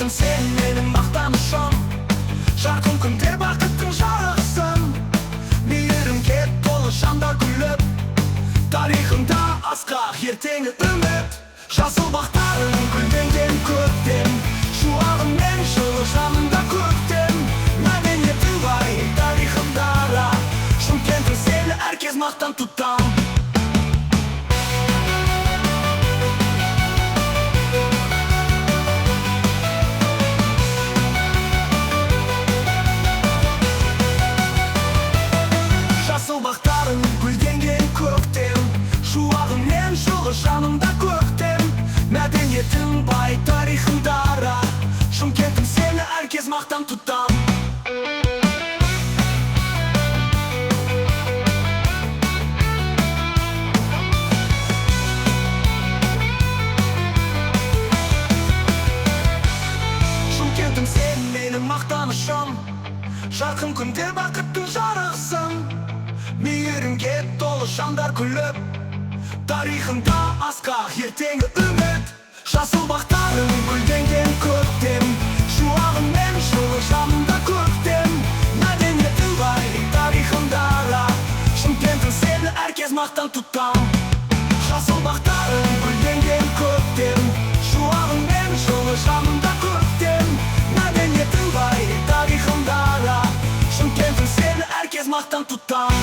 Шымкентім сен менің мақтанышым, жарқын күнде бақыттың жарығысың. Мейірімге толы жандар күліп, тарихында асқақ ертеңі үміт. Жасыл бақтарың гүлденген көктем, шуағың мен жылы жанында көктем. Мәдениеті бай тарихым дара, Шымкентім сені әркез мақтан тұтам. Жасыл бақтарың гүлденген көктем, шуағың мен жылы жанымда көктем. Мәдениетің бай тарихың дара, Шымкентім сені әркез мақтан тұтам. Шымкентім сен менің мақтанышым, жарқын күнде бақыттың жарығысың. Мейірімге толы жандар күліп, тарихында асқақ ертеңі үміт. Жасыл бақтарың гүлденген көктем, шуағың мен жылы жанымда көктем. Мәдениетің бай тарихың дара, Шымкентім сені әркез мақтан тұтам. Жасыл бақтарың гүлденген көктем, шуағың мен жылы жанымда көктем. Мәдениетің бай тарихың дара, Шымкентім сені әркез мақтан тұтам.